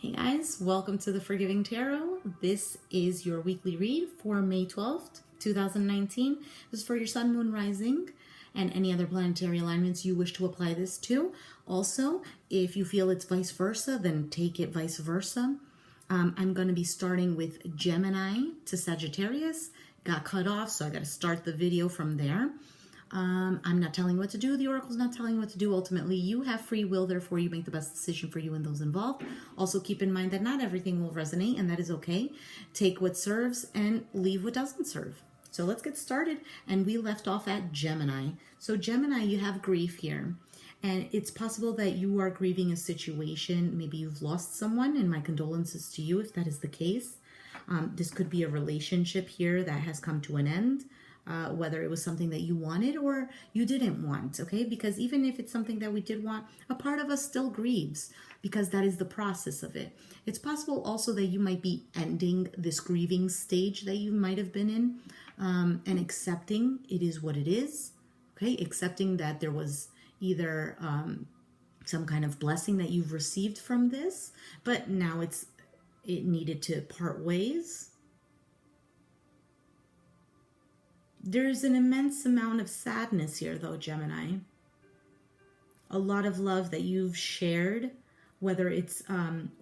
Hey guys, welcome to the Forgiving Tarot. This is your weekly read for May 12th, 2019. This is for your sun, moon, rising, and any other planetary alignments you wish to apply this to. Also, if you feel it's vice versa, then take it vice versa. I'm going to be starting with Gemini to Sagittarius. Got cut off, so I got to start the video from there. I'm not telling you what to do. The Oracle's not telling you what to do. Ultimately, you have free will, therefore you make the best decision for you and those involved. Also, keep in mind that not everything will resonate, and that is okay. Take what serves and leave what doesn't serve. So let's get started. And we left off at Gemini. So Gemini, you have grief here. And it's possible that you are grieving a situation. Maybe you've lost someone, and my condolences to you if that is the case. This could be a relationship here that has come to an end. Whether it was something that you wanted or you didn't want, okay? Because even if it's something that we did want, a part of us still grieves because that is the process of it. It's possible also that you might be ending this grieving stage that you might have been in and accepting it is what it is, okay? Accepting that there was either some kind of blessing that you've received from this, but now it needed to part ways. There's an immense amount of sadness here, though, Gemini. A lot of love that you've shared, whether it's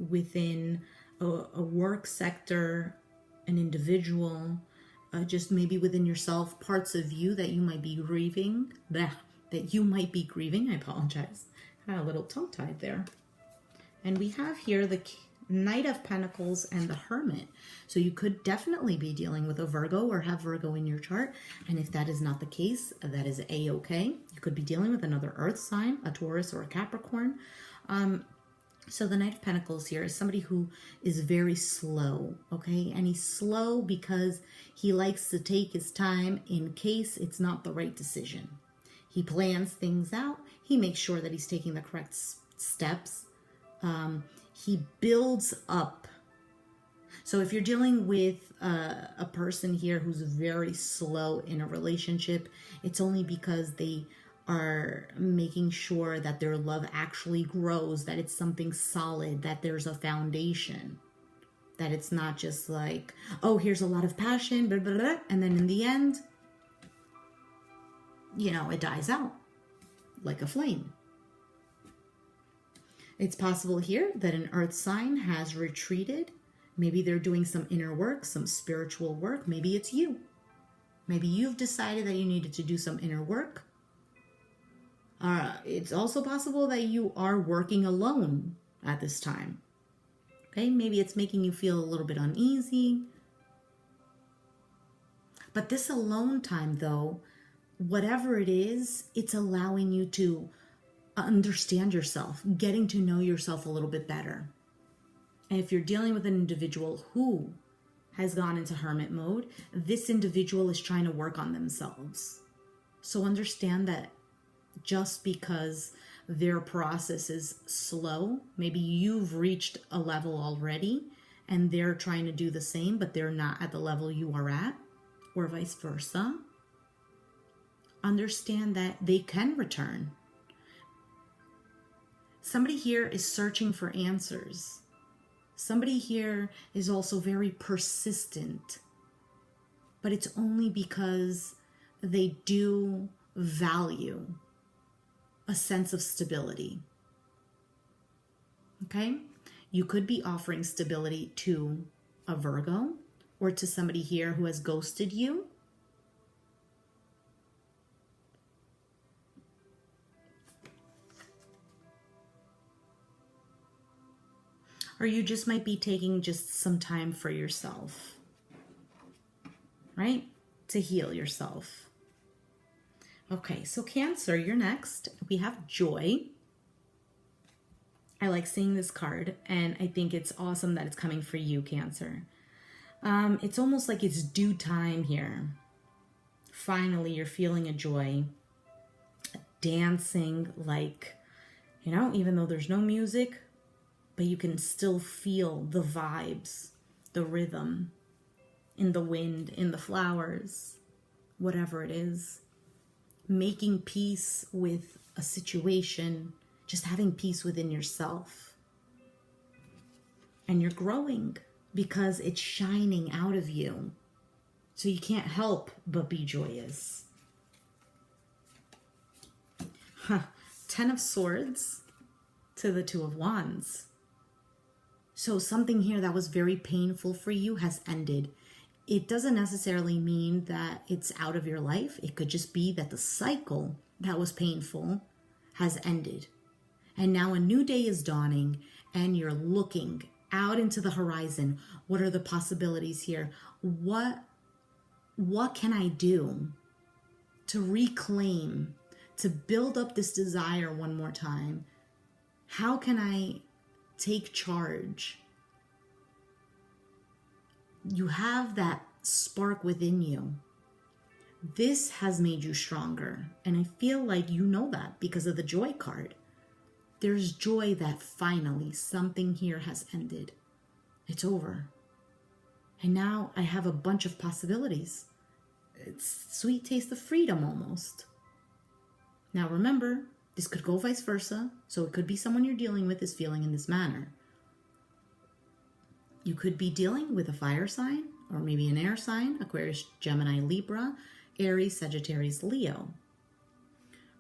within a work sector, an individual, just maybe within yourself, parts of you that you might be grieving. I apologize. Got a little tongue-tied there. And we have here the Knight of Pentacles and the Hermit. So you could definitely be dealing with a Virgo or have Virgo in your chart. And if that is not the case, that is A-okay. You could be dealing with another earth sign, a Taurus or a Capricorn. So the Knight of Pentacles here is somebody who is very slow, okay? And he's slow because he likes to take his time in case it's not the right decision. He plans things out. He makes sure that he's taking the correct steps. He builds up. So if you're dealing with a person here who's very slow in a relationship, it's only because they are making sure that their love actually grows, that it's something solid, that there's a foundation, that it's not just like, oh, here's a lot of passion, blah, blah, blah, and then in the end, you know, it dies out like a flame. It's possible here that an earth sign has retreated. Maybe they're doing some inner work, some spiritual work. Maybe it's you. Maybe you've decided that you needed to do some inner work. It's also possible that you are working alone at this time. Okay, maybe it's making you feel a little bit uneasy. But this alone time, though, whatever it is, it's allowing you to understand yourself, getting to know yourself a little bit better. And if you're dealing with an individual who has gone into hermit mode, this individual is trying to work on themselves. So understand that just because their process is slow, maybe you've reached a level already and they're trying to do the same, but they're not at the level you are at, or vice versa. Understand that they can return. Somebody here is searching for answers. Somebody here is also very persistent, but it's only because they do value a sense of stability. Okay? You could be offering stability to a Virgo or to somebody here who has ghosted you. Or you just might be taking just some time for yourself, right? To heal yourself. Okay, so Cancer, you're next. We have Joy. I like seeing this card, and I think it's awesome that it's coming for you, Cancer. It's almost like it's due time here. Finally, you're feeling a joy. Dancing like, you know, even though there's no music, but you can still feel the vibes, the rhythm, in the wind, in the flowers, whatever it is. Making peace with a situation, just having peace within yourself. and you're growing because it's shining out of you. So you can't help but be joyous. Ten of Swords to the Two of Wands. So something here that was very painful for you has ended. It doesn't necessarily mean that it's out of your life. It could just be that the cycle that was painful has ended. And now a new day is dawning and you're looking out into the horizon. What are the possibilities here? What can I do to reclaim, to build up this desire one more time? How can I take charge? You have that spark within you. This has made you stronger. And I feel like you know that because of the joy card. There's joy that finally something here has ended. It's over. And now I have a bunch of possibilities. It's sweet taste of freedom almost. Now remember, this could go vice versa. So it could be someone you're dealing with is feeling in this manner. You could be dealing with a fire sign or maybe an air sign, Aquarius, Gemini, Libra, Aries, Sagittarius, Leo.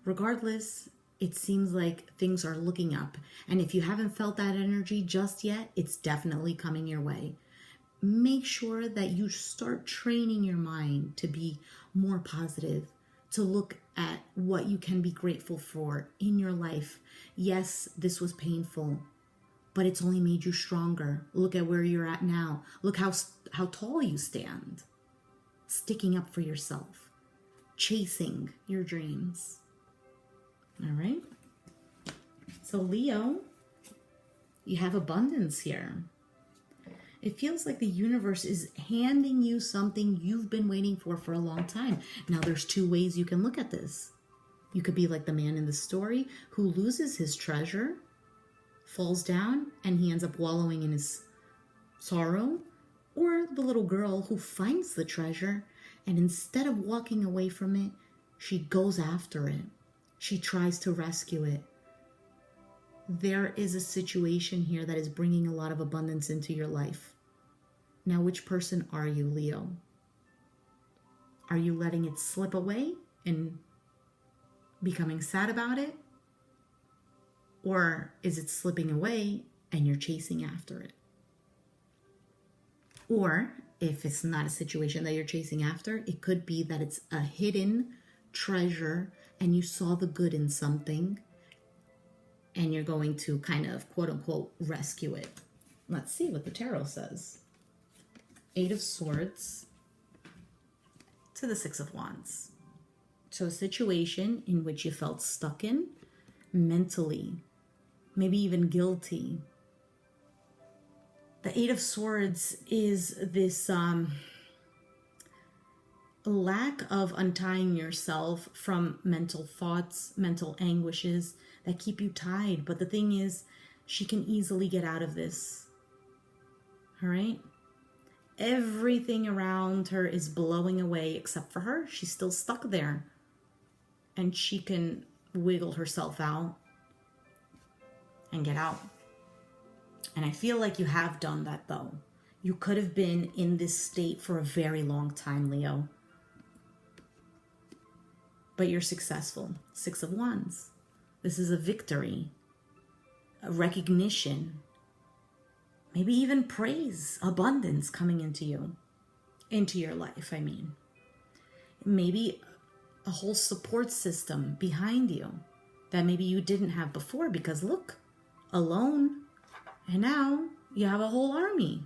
Regardless, it seems like things are looking up. And if you haven't felt that energy just yet, it's definitely coming your way. Make sure that you start training your mind to be more positive, to look at what you can be grateful for in your life. Yes, this was painful, but it's only made you stronger. Look at where you're at now. Look how tall you stand. Sticking up for yourself. Chasing your dreams. All right? So Leo, you have abundance here. It feels like the universe is handing you something you've been waiting for a long time. Now, there's two ways you can look at this. You could be like the man in the story who loses his treasure, falls down, and he ends up wallowing in his sorrow. Or the little girl who finds the treasure, and instead of walking away from it, she goes after it. She tries to rescue it. There is a situation here that is bringing a lot of abundance into your life. Now, which person are you, Leo? Are you letting it slip away and becoming sad about it? Or is it slipping away and you're chasing after it? Or if it's not a situation that you're chasing after, it could be that it's a hidden treasure and you saw the good in something and you're going to kind of, quote unquote, rescue it. Let's see what the tarot says. 8 of Swords to the 6 of Wands. So a situation in which you felt stuck in mentally, maybe even guilty. The 8 of Swords is this lack of untying yourself from mental thoughts, mental anguishes that keep you tied. But the thing is, she can easily get out of this. All right? Everything around her is blowing away except for her. She's still stuck there. And she can wiggle herself out and get out. And I feel like you have done that, though. You could have been in this state for a very long time, Leo. But you're successful. 6 of Wands. This is a victory, a recognition, maybe even praise, abundance coming into you, into your life, I mean. Maybe a whole support system behind you that maybe you didn't have before because look, alone, and now you have a whole army.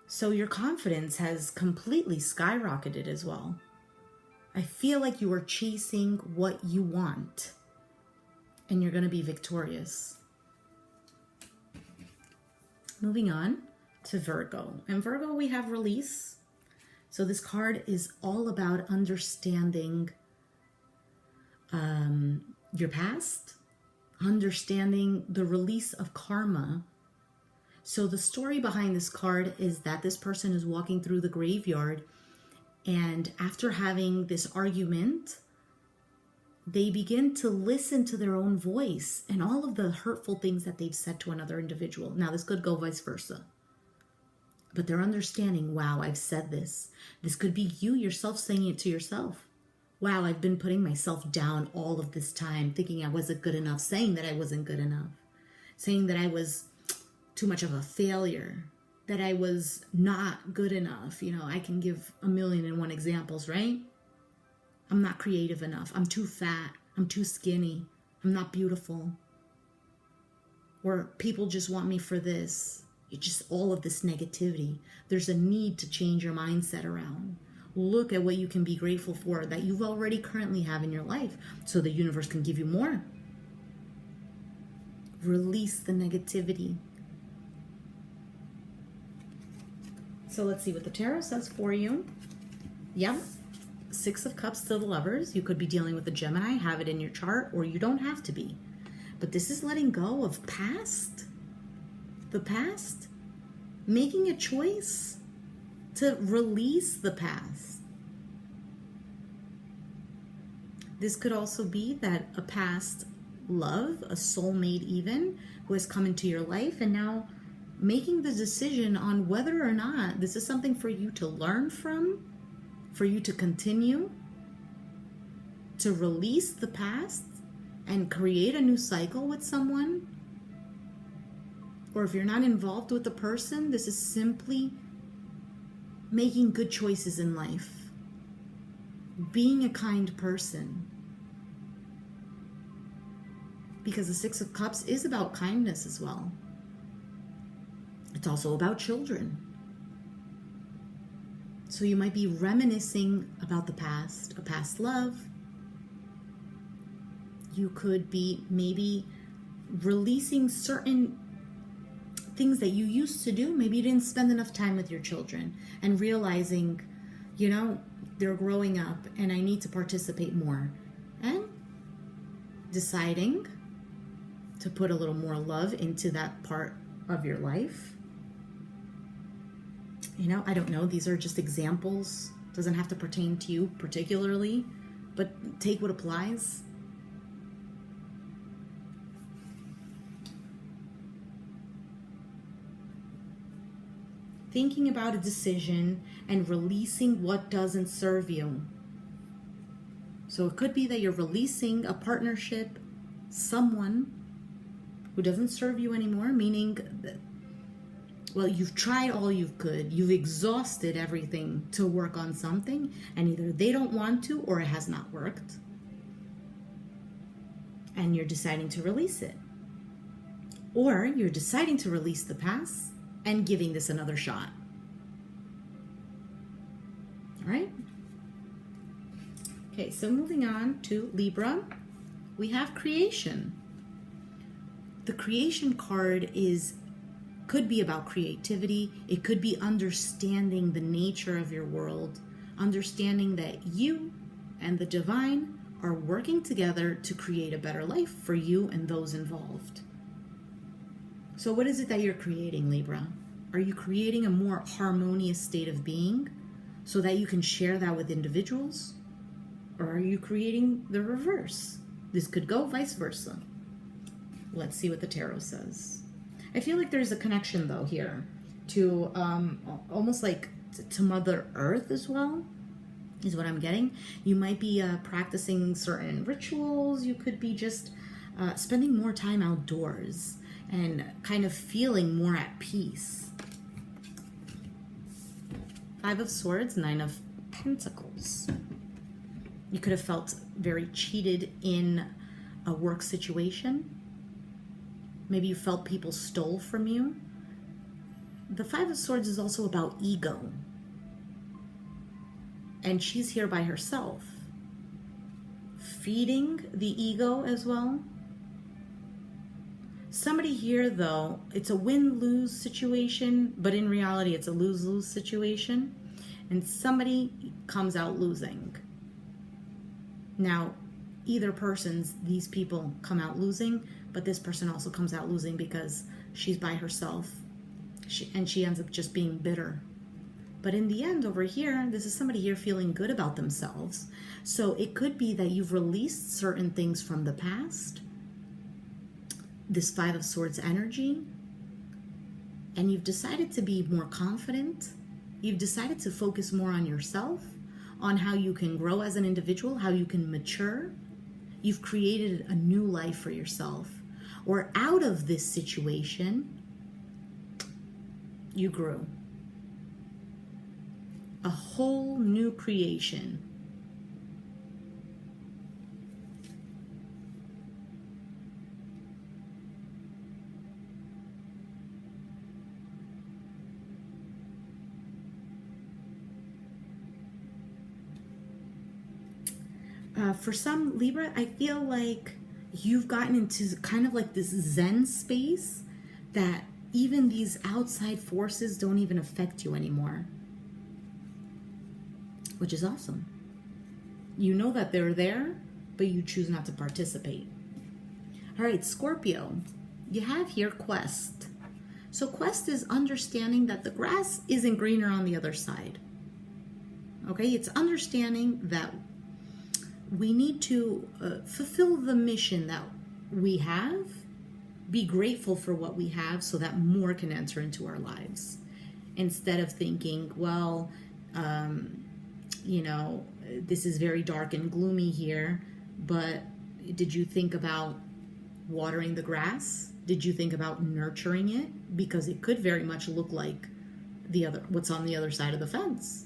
So your confidence has completely skyrocketed as well. I feel like you are chasing what you want and you're going to be victorious. Moving on to Virgo. And Virgo, we have release. So this card is all about understanding your past, understanding the release of karma. So the story behind this card is that this person is walking through the graveyard, and after having this argument they begin to listen to their own voice and all of the hurtful things that they've said to another individual. Now, this could go vice versa. But they're understanding, wow, I've said this. This could be you yourself saying it to yourself. Wow, I've been putting myself down all of this time, thinking I wasn't good enough, saying that I wasn't good enough, saying that I was too much of a failure, that I was not good enough. You know, I can give 1,000,001 examples, right? I'm not creative enough. I'm too fat. I'm too skinny. I'm not beautiful. Or people just want me for this. It's just all of this negativity. There's a need to change your mindset around. Look at what you can be grateful for that you've already currently have in your life so the universe can give you more. Release the negativity. So let's see what the tarot says for you. Yep. 6 of Cups to the Lovers. You could be dealing with a Gemini, have it in your chart, or you don't have to be. But this is letting go of past. The past. Making a choice to release the past. This could also be that a past love, a soulmate even, who has come into your life and now making the decision on whether or not this is something for you to learn from, for you to continue, to release the past and create a new cycle with someone. Or if you're not involved with the person, this is simply making good choices in life, being a kind person. Because the 6 of Cups is about kindness as well. It's also about children. So you might be reminiscing about the past, a past love. You could be maybe releasing certain things that you used to do. Maybe you didn't spend enough time with your children and realizing, you know, they're growing up and I need to participate more. And deciding to put a little more love into that part of your life. You know, I don't know. These are just examples. Doesn't have to pertain to you particularly, but take what applies. Thinking about a decision and releasing what doesn't serve you. So it could be that you're releasing a partnership, someone who doesn't serve you anymore, meaning that, well, you've tried all you could. You've exhausted everything to work on something, and either they don't want to or it has not worked. And you're deciding to release it. Or you're deciding to release the past and giving this another shot. All right? Okay, so moving on to Libra, we have creation. The creation card could be about creativity. It could be understanding the nature of your world, understanding that you and the divine are working together to create a better life for you and those involved. So what is it that you're creating, Libra? Are you creating a more harmonious state of being so that you can share that with individuals? Or are you creating the reverse? This could go vice versa. Let's see what the tarot says. I feel like there's a connection, though, here to almost like to Mother Earth as well, is what I'm getting. You might be practicing certain rituals. You could be just spending more time outdoors and kind of feeling more at peace. 5 of Swords, 9 of Pentacles. You could have felt very cheated in a work situation. Maybe you felt people stole from you. The 5 of Swords is also about ego. And she's here by herself, feeding the ego as well. Somebody here, though, it's a win-lose situation, but in reality, it's a lose-lose situation. And somebody comes out losing. Now, either person's, these people come out losing, but this person also comes out losing because she's by herself. She ends up just being bitter. But in the end, over here, this is somebody here feeling good about themselves. So it could be that you've released certain things from the past, this Five of Swords energy, and you've decided to be more confident. You've decided to focus more on yourself, on how you can grow as an individual, how you can mature. You've created a new life for yourself. Or out of this situation, you grew. A whole new creation. For some, Libra, I feel like you've gotten into kind of like this Zen space that even these outside forces don't even affect you anymore, which is awesome. You know that they're there, but you choose not to participate. All right, Scorpio, you have here quest. So quest is understanding that the grass isn't greener on the other side. Okay, it's understanding that we need to fulfill the mission that we have, be grateful for what we have so that more can enter into our lives. Instead of thinking, well, you know, this is very dark and gloomy here, but did you think about watering the grass? Did you think about nurturing it? Because it could very much look like what's on the other side of the fence.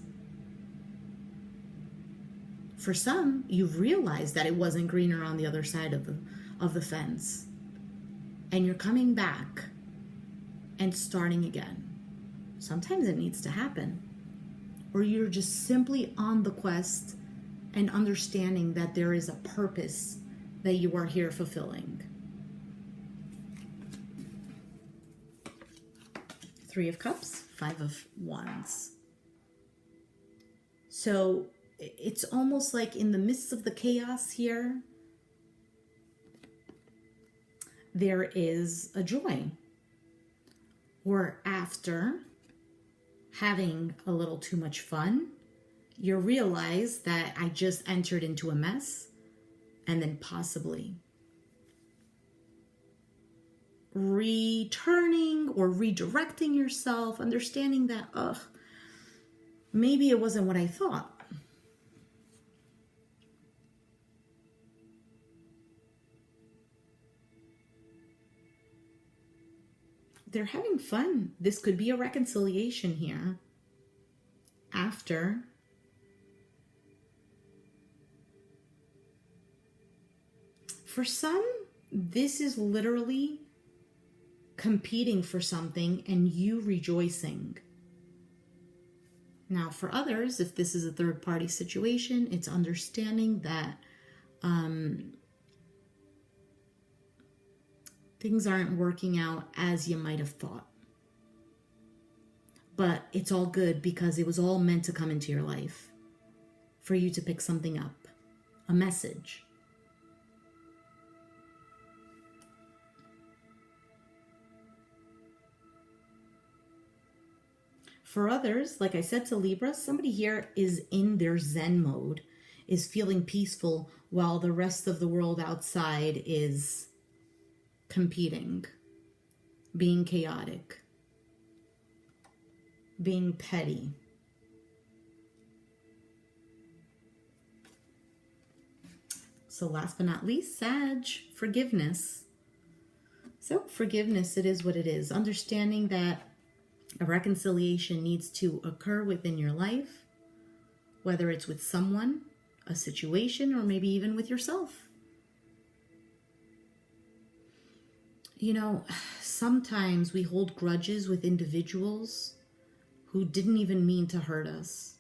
For some, you've realized that it wasn't greener on the other side of the fence. And you're coming back and starting again. Sometimes it needs to happen. Or you're just simply on the quest and understanding that there is a purpose that you are here fulfilling. Three of Cups, Five of Wands. So it's almost like in the midst of the chaos here, there is a joy. Or after having a little too much fun, you realize that I just entered into a mess, and then possibly returning or redirecting yourself, understanding that, maybe it wasn't what I thought. They're having fun. This could be a reconciliation here. After. For some, this is literally competing for something and you rejoicing. Now, for others, if this is a third-party situation, it's understanding that things aren't working out as you might have thought. But it's all good because it was all meant to come into your life for you to pick something up, a message. For others, like I said to Libra, somebody here is in their Zen mode, is feeling peaceful while the rest of the world outside is competing, being chaotic, being petty. So last but not least, Sag, forgiveness. So forgiveness, it is what it is. Understanding that a reconciliation needs to occur within your life, whether it's with someone, a situation, or maybe even with yourself. You know, sometimes we hold grudges with individuals who didn't even mean to hurt us.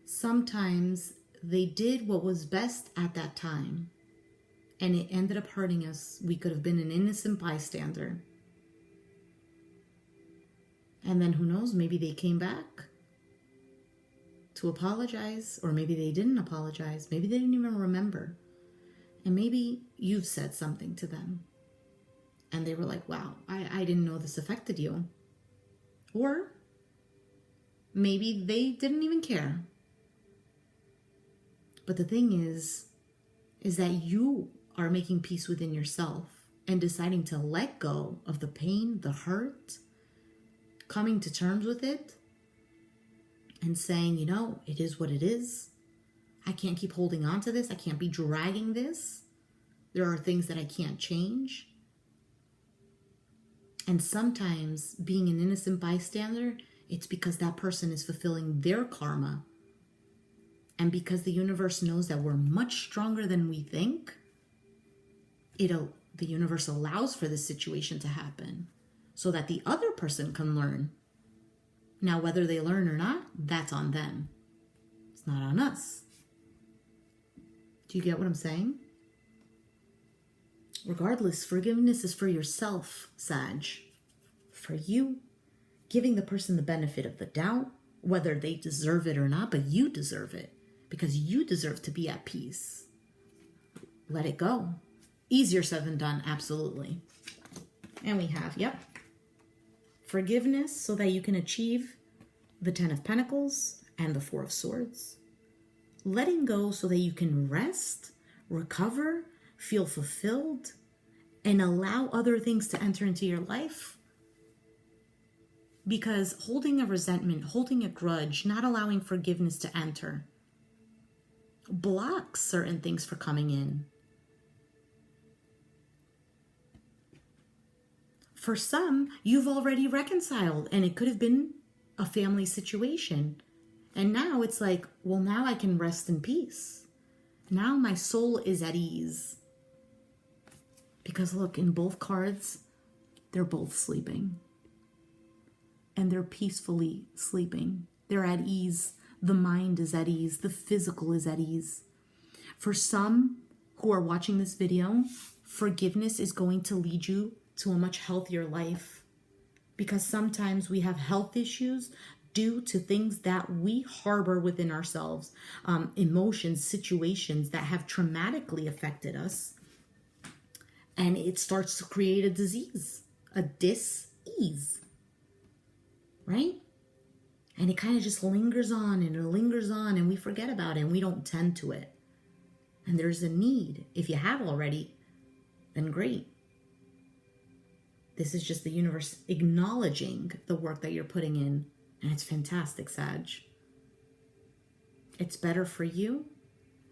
Sometimes they did what was best at that time, and it ended up hurting us. We could have been an innocent bystander. And then who knows, maybe they came back to apologize, or maybe they didn't apologize. Maybe they didn't even remember. And maybe you've said something to them and they were like, wow, I didn't know this affected you. Or Maybe they didn't even care. But the thing is that you are making peace within yourself and deciding to let go of the pain, the hurt, coming to terms with it and saying, you know, it is what it is. I can't keep holding on to this. I can't be dragging this. There are things that I can't change. And sometimes being an innocent bystander, it's because that person is fulfilling their karma. And because the universe knows that we're much stronger than we think, the universe allows for this situation to happen so that the other person can learn. Now, whether they learn or not, that's on them. It's not on us. Do you get what I'm saying? Regardless, forgiveness is for yourself, Sag. For you, giving the person the benefit of the doubt, whether they deserve it or not, but you deserve it because you deserve to be at peace. Let it go. Easier said than done, absolutely. And we have, forgiveness so that you can achieve the 10 of Pentacles and the 4 of Swords. Letting go so that you can rest, recover, feel fulfilled, and allow other things to enter into your life. Because holding a resentment, holding a grudge, not allowing forgiveness to enter, blocks certain things for coming in. For some, you've already reconciled, and it could have been a family situation. And now it's like, well, now I can rest in peace. Now my soul is at ease. Because look, in both cards, they're both sleeping. And they're peacefully sleeping. They're at ease. The mind is at ease. The physical is at ease. For some who are watching this video, forgiveness is going to lead you to a much healthier life. Because sometimes we have health issues due to things that we harbor within ourselves, emotions, situations that have traumatically affected us. And it starts to create a disease, a dis-ease, right? And it kind of just lingers on and it lingers on and we forget about it and we don't tend to it. And there's a need. If you have already, then great. This is just the universe acknowledging the work that you're putting in. And it's fantastic, Sag. It's better for you,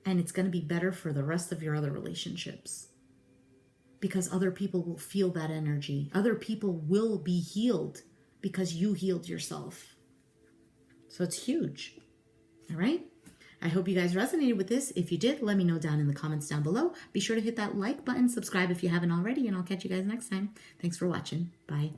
and it's going to be better for the rest of your other relationships. Because other people will feel that energy. Other people will be healed because you healed yourself. So it's huge. All right? I hope you guys resonated with this. If you did, let me know down in the comments down below. Be sure to hit that like button, subscribe if you haven't already, and I'll catch you guys next time. Thanks for watching. Bye.